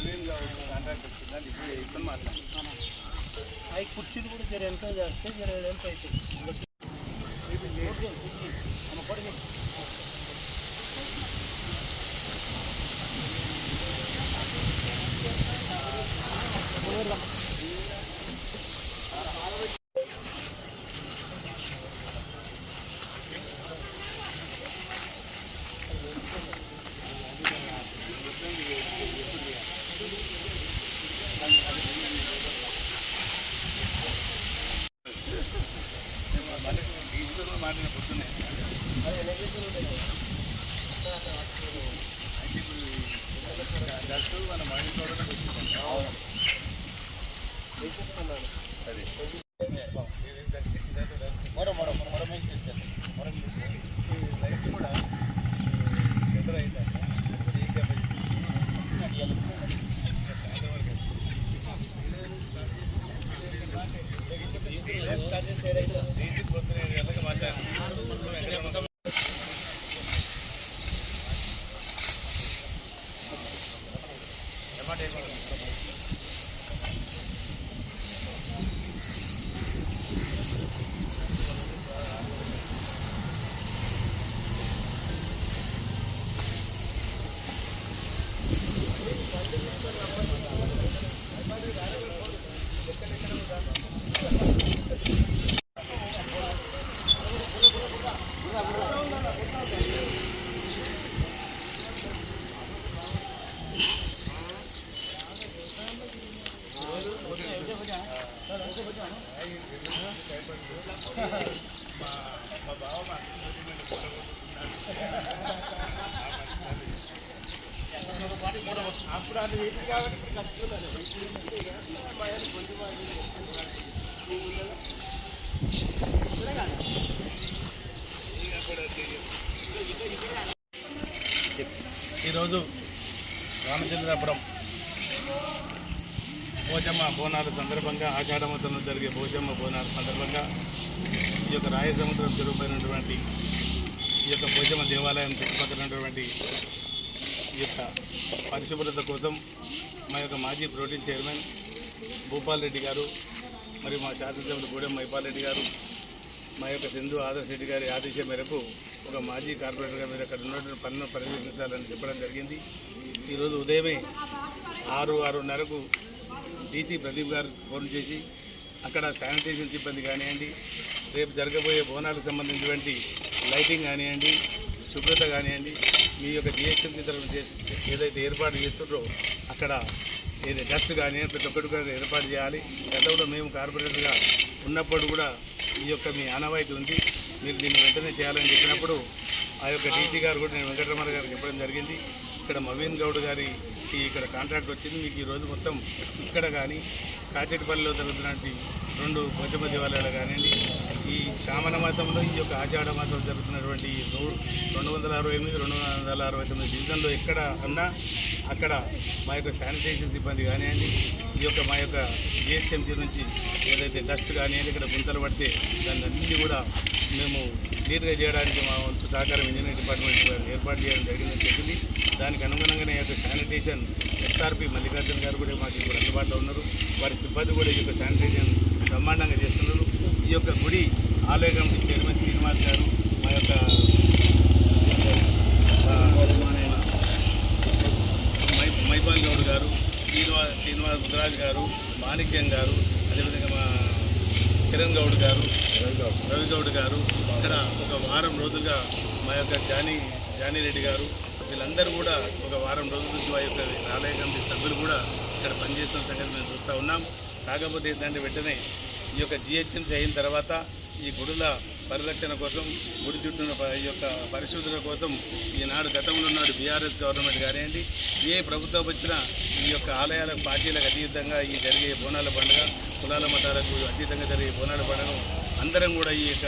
Naveen contract వచ్చిందని ఇప్పుడు ఇప్పుడు మాట్లాడుతున్నాను. అవి కుర్చీలు కూడా జర ఎంత చేస్తే జర ఎంత అవుతుంది. మాట్లాడిన పొద్దున్నే డాక్టర్ మన మైండ్ సరే మొరం ఇస్తాను మొరం లైట్ కూడా బెటర్ అవుతాను. మా బావ అప్పుడు అది వేసి కాబట్టి ఈరోజు రామచంద్రాపురం పోచమ్మ బోనాల సందర్భంగా ఆషాఢమాసంలో జరిగే పోచమ్మ బోనాల సందర్భంగా ఈ యొక్క రాయసముద్రం చెరువుపైనటువంటి ఈ యొక్క పోచమ్మ దేవాలయం చుట్టుపక్కల ఉన్నటువంటి ఈ యొక్క పరిశుభ్రత కోసం మా యొక్క మాజీ ప్రోటీన్ చైర్మన్ భూపాల్ రెడ్డి గారు మరియు మా శాసనసభ్యులు గూడెం మైపాల్ రెడ్డి గారు మా యొక్క సింధు ఆదర్శ రెడ్డి గారి ఆదేశం మేరకు ఒక మాజీ కార్పొరేటర్గా మీరు అక్కడ ఉన్నటువంటి పనులను పర్యవేక్షించాలని చెప్పడం జరిగింది. ఈరోజు ఉదయమే 6:30కు డీసీ ప్రదీప్ గారు ఫోన్ చేసి అక్కడ శానిటేషన్ సిబ్బంది కానివ్వండి, రేపు జరగబోయే బోనాలకు సంబంధించినటువంటి లైటింగ్ కానివ్వండి, శుభ్రత కానివ్వండి, మీ యొక్క జిహెచ్ఎంసీ తరఫున చేసి ఏదైతే ఏర్పాటు చేస్తుండ్రో అక్కడ ఏదైతే డస్ట్ కానివ్వండి ప్రతి ఒక్కటి కూడా ఏర్పాటు చేయాలి. గతంలో మేము కార్పొరేటర్గా ఉన్నప్పుడు కూడా ఈ యొక్క మీ ఆనవాయితీ ఉంది, మీరు దీన్ని వెంటనే చేయాలని చెప్పినప్పుడు ఆ యొక్క డీసీ గారు కూడా నేను వెంకటరమణ గారికి చెప్పడం జరిగింది. ఇక్కడ నవీన్ గౌడ్ గారికి ఇక్కడ కాంట్రాక్ట్ వచ్చింది, మీకు ఈరోజు మొత్తం ఇక్కడ కానీ కాచెటిపల్లిలో జరుగుతున్నటువంటి 2 పోచమ్మ దేవాలయాలు కానివ్వండి, ఈ శ్రావణ మాసంలో ఈ యొక్క ఆషాఢ మాసంలో జరుగుతున్నటువంటి 268, 269 డివిజన్లో ఎక్కడ అన్నా అక్కడ మా యొక్క శానిటేషన్ సిబ్బంది కానివ్వండి, ఈ యొక్క మా యొక్క జిహెచ్ఎంసీ నుంచి ఏదైతే డస్ట్ కానివ్వండి ఇక్కడ గుంతలు పడితే దాన్ని అన్నింటినీ కూడా మేము నీట్గా చేయడానికి మా వంతు సహకారం ఇంజనీరింగ్ డిపార్ట్మెంట్ ఏర్పాటు చేయడం జరిగిందని చెప్పింది. దానికి అనుగుణంగానే యొక్క శానిటేషన్ ఎస్ఆర్పి మల్లికార్జున గారు కూడా మాకు ఇప్పుడు అందుబాటులో ఉన్నారు. వారి సిబ్బంది కూడా ఈ యొక్క శానిటేషన్ బ్రహ్మాండంగా చేస్తున్నారు. ఈ యొక్క గుడి ఆలయ కమిటీ చైర్మన్ శ్రీనివాస్ గారు, మా యొక్క మైపాల్ గౌడ్ గారు, శ్రీనివాస్ ముద్రాజ్ గారు, మాణిక్యం గారు, అదేవిధంగా మా కిరణ్ గౌడ్ గారు, రవిగౌడ్ గారు, ఇక్కడ ఒక వారం రోజులుగా మా యొక్క జానీ రెడ్డి గారు, వీళ్ళందరూ కూడా ఒక వారం రోజుల నుంచి మా యొక్క ఆలయ కమిటీ సభ్యులు కూడా ఇక్కడ పనిచేస్తున్న సంగతి మేము చూస్తూ ఉన్నాం. కాకపోతే ఏంటంటే వెంటనే ఈ యొక్క జిహెచ్ఎంసీ అయిన తర్వాత ఈ గుడుల పరిరక్షణ కోసం, గుడి చుట్టూ ఈ యొక్క పరిశుభ్రత కోసం ఈనాడు గతంలో నాడు బీఆర్ఎస్ గవర్నమెంట్ కానివ్వండి, ఏ ప్రభుత్వం వచ్చినా ఈ యొక్క ఆలయాలకు పార్టీలకు అతీతంగా ఈ జరిగే బోనాల పండుగ, కులాల మతాలకు అతీతంగా జరిగే బోనాల పండుగను అందరం కూడా ఈ యొక్క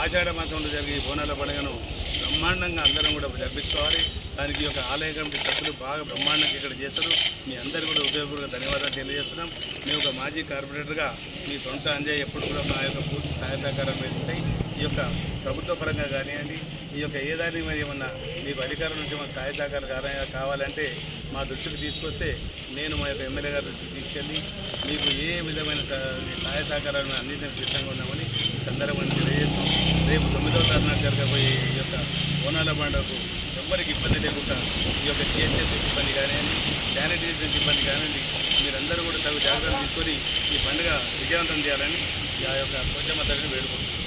ఆషాఢ మాసంలో జరిగే బోనాల పండుగను బ్రహ్మాండంగా అందరం కూడా జరిపించుకోవాలి. దానికి యొక్క ఆలయ కమిటీ సభ్యులు బాగా బ్రహ్మాండంగా ఇక్కడ చేస్తారు. మీ అందరూ కూడా ఉదయపూర్వక ధన్యవాదాలు తెలియజేస్తున్నాం. మేము ఒక మాజీ కార్పొరేటర్గా మీ సొంత అంజయ్ ఎప్పుడు కూడా మా యొక్క పూర్తి సహాయ సహకారాలు ఉంటాయి. ఈ యొక్క ప్రభుత్వ పరంగా కానివ్వండి, ఈ యొక్క ఏదాన్ని మరి ఏమన్నా మీకు అధికారుల నుంచి మాకు సహాయ సహకారాలు కావాలంటే మా దృష్టికి తీసుకొస్తే నేను మా యొక్క ఎమ్మెల్యే గారి దృష్టికి తీసుకెళ్ళి మీకు ఏ విధమైన సహాయ సహకారాలను అందించడానికి సిద్ధంగా ఉన్నామని సందర్భంగా తెలియజేస్తూ రేపు 9వ తారీఖు జరగబోయే ఈ యొక్క బోనాల పండుగకు ఎవ్వరికి ఇబ్బంది లేకుండా ఈ యొక్క జిహెచ్ఎస్ ఇబ్బంది కానివ్వండి, శానిటైజేషన్ ఇబ్బంది కానివ్వండి, మీరందరూ కూడా తగు జాగ్రత్తలు తీసుకొని ఈ పండుగ విజయవంతం చేయాలని ఆ యొక్క పోచమ్మ తల్లిని వేడుకుంటున్నాను.